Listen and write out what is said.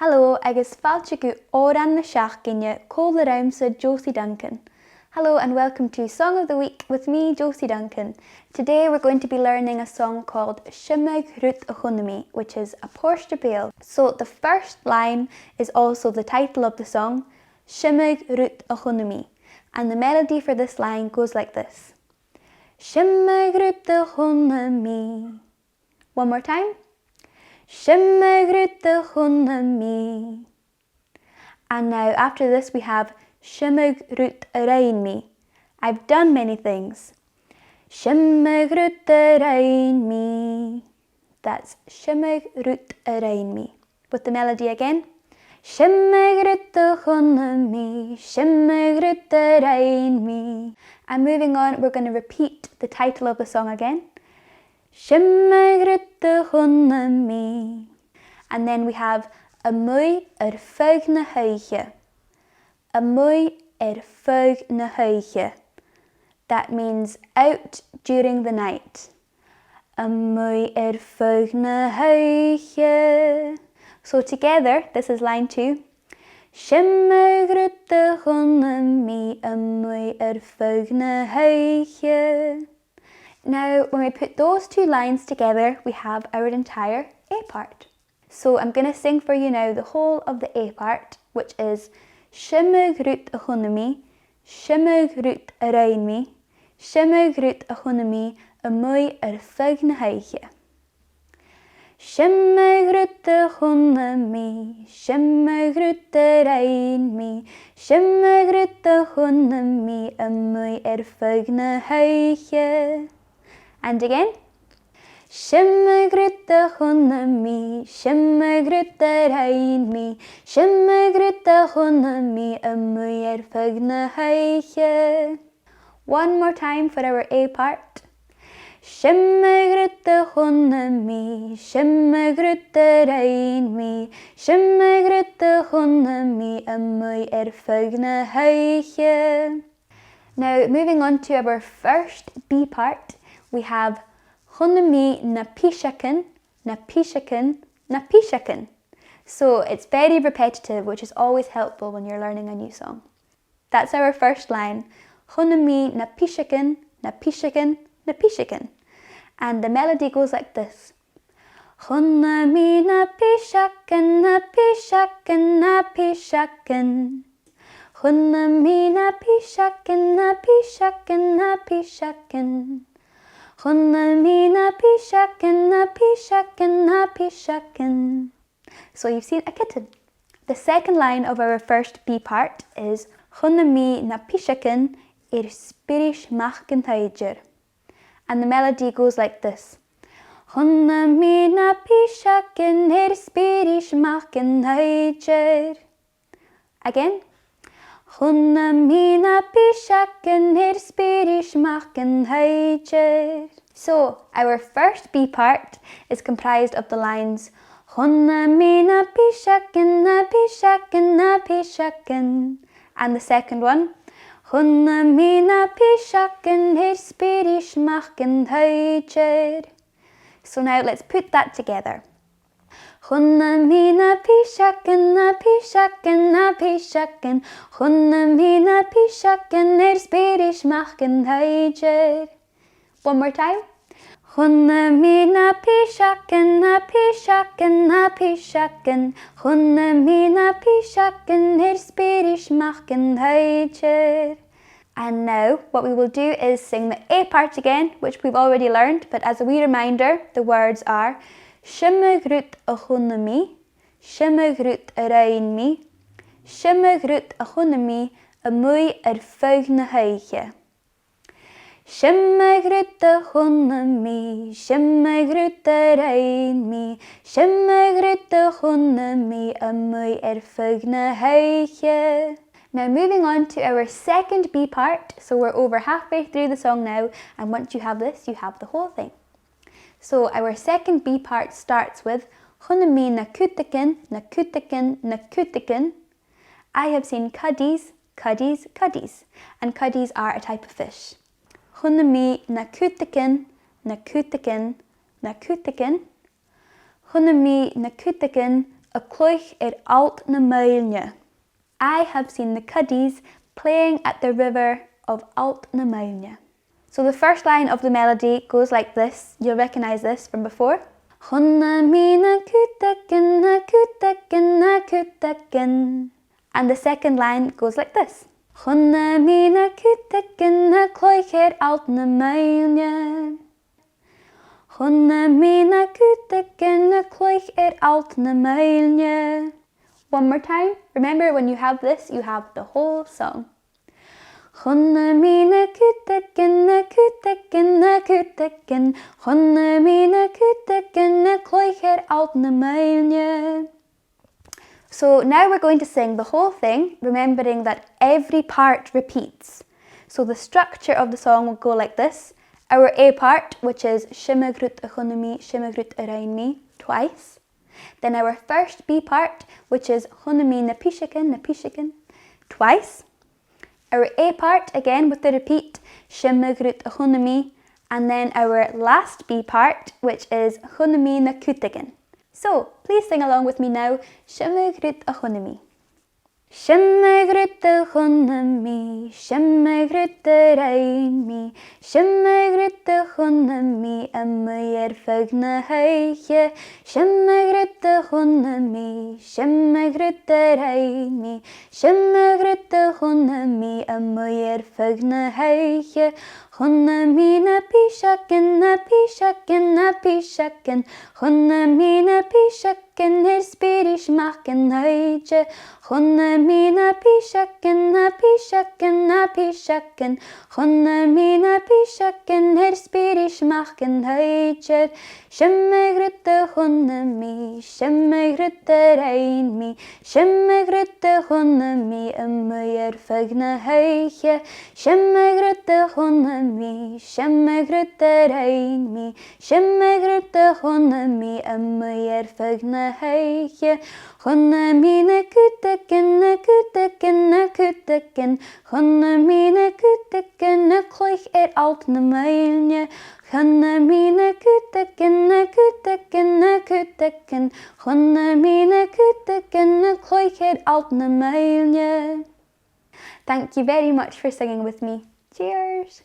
Hello, agus fáilte go òran na seachtaine chomh le raibhse Josie Duncan. Hello and welcome to Song of the Week with me, Josie Duncan. Today we're going to be learning a song called A-muigh Rud a Chunna Mi, which is a Portia Bale. So the first line is also the title of the song, A-muigh Rud a Chunna Mi. And the melody for this line goes like this. A-muigh Rud a Chunna Mi. One more time. A-muigh Rud a Chunna Mi. And now after this we have A-muigh Rud mi. I've done many things. A-muigh Rud mi. That's A-muigh Rud mi. With the melody again. A-muigh Rud mi. A-muigh Rud mi. And moving on, we're going to repeat the title of the song again. A-muigh Rud mi. And then we have A-muigh feadh na h-oidhche. A-muigh feadh na h-oidhche. That means out during the night. A-muigh feadh na h-oidhche. So together, this is line 2. A-muigh Rud mi. A-muigh feadh na h-oidhche. Now, when we put those two lines together, we have our entire A part. So I'm going to sing for you now the whole of the A part, which is A-muigh Rud a Chunna Mi, A-muigh Rud mi, A-muigh Rud a Chunna Mi, A-muigh feadh na h-oidhche. A-muigh Rud a Chunna Mi, A-muigh Rud mi, A-muigh Rud a Chunna Mi, A-muigh feadh na h-oidhche. And again. A-muigh Rud a Chunna Mi, A-muigh Rud mi, A-muigh Rud a Chunna Mi, A-muigh feadh na h-oidhche. One more time for our A part. A-muigh Rud a Chunna Mi, A-muigh Rud mi, A-muigh Rud a Chunna Mi, A-muigh feadh na h-oidhche. Now moving on to our first B part, we have Chunna Mi na piseagan, na piseagan, na piseagan. So it's very repetitive, which is always helpful when you're learning a new song. That's our first line. Chunna Mi na piseagan, na piseagan, na piseagan. And the melody goes like this. Chunna Mi na piseagan, na piseagan, na piseagan. Chunna Mi na piseagan, na piseagan, na piseagan. Chunna Mi na piseagan, na piseagan, na piseagan. So you've seen a kitten. The second line of our first B part is Chunna Mi na piseagan spiris h-oidhche. And the melody goes like this. Chunna Mi na piseagan spiris h-oidhche. Again. Chunna Mi na piseagan spiris h-oidhche. So, our first B part is comprised of the lines Chunna Mi na piseagan, na piseagan, na piseagan. And the second one, Chunna Mi na piseagan spiris h-oidhche. So now let's put that together. Chunna Mi na piseagan, na piseagan, na piseagan. Chunna Mi na piseagan spiris h-oidhche. One more time. Chunna Mi na piseagan, na piseagan, na piseagan. Chunna Mi na piseagan spiris h-oidhche. And now what we will do is sing the A part again, which we've already learned, but as a wee reminder, the words are A-muigh Rud a Chunna Mi, A-muigh Rud mi, A-muigh Rud a Chunna Mi, A-muigh feadh na h-oidhche. A-muigh Rud a Chunna Mi, A-muigh Rud mi, A-muigh Rud a Chunna Mi, A-muigh feadh na h-oidhche. Now moving on to our second B part, so we're over halfway through the song now, and once you have this, you have the whole thing. So our second B part starts with Chunna Mi na cudaigean, na cudaigean, na cudaigean. I have seen cuddies, cuddies, cuddies, and cuddies are a type of fish. Chunna Mi na cudaigean, na cudaigean, na cudaigean. Chunna Mi na cudaigean, a cluich Allt le Muilne. I have seen the cuddies playing at the river of Allt le Muilne. So the first line of the melody goes like this. You'll recognise this from before. Chunna Mi na cudaigean na cudaigean na cudaigean. And the second line goes like this. Chunna Mi na cudaigean na cluich Allt le Muilne. Chunna Mi na cudaigean na cluich Allt le Muilne. One more time. Remember, when you have this, you have the whole song. Chunna Mi na cudaigean na cudaigean na cudaigean. Chunna Mi na cudaigean na cluich Allt le Muilne. So now we're going to sing the whole thing, remembering that every part repeats. So the structure of the song will go like this. Our A part, which is h-oidhche Chunna Mi, h-oidhche Mi, twice. Then our first B part, which is Chunna Mi na piseagan, twice. Our A part, again with the repeat, h-oidhche Chunna Mi. And then our last B part, which is Chunna Mi na cudaigean. So, please sing along with me now. h-oidhche Chunna Mi. h-oidhche Chunna Mi, h-oidhche mi, h-oidhche Chunna Mi, A-muigh feadh na h-oidhche. h-oidhche Chunna Mi, h-oidhche mi, h-oidhche Chunna Mi, A-muigh feadh na h-oidhche. Chunna Mi na piseagan na piseagan na piseagan. Chunna Mi na piseagan spiris h-oidhche. Chunna Mi na piseagan na piseagan na piseagan. Chunna Mi na piseagan spiris h-oidhche. h-oidhche Chunna Mi, h-oidhche mi, h-oidhche Chunna Mi, A-muigh feadh na h-oidhche. h-oidhche Chunna Mi, h-oidhche mi, h-oidhche Chunna Mi, A-muigh feadh na h-oidhche. Chunna Mi na cudaigean na cudaigean na cudaigean. Chunna Mi na cudaigean na cluich Allt le Muilne. Chunna Mi na cudaigean na cudaigean na cudaigean. Chunna Mi na cudaigean na cluich Allt le Muilne. Thank you very much for singing with me. Cheers!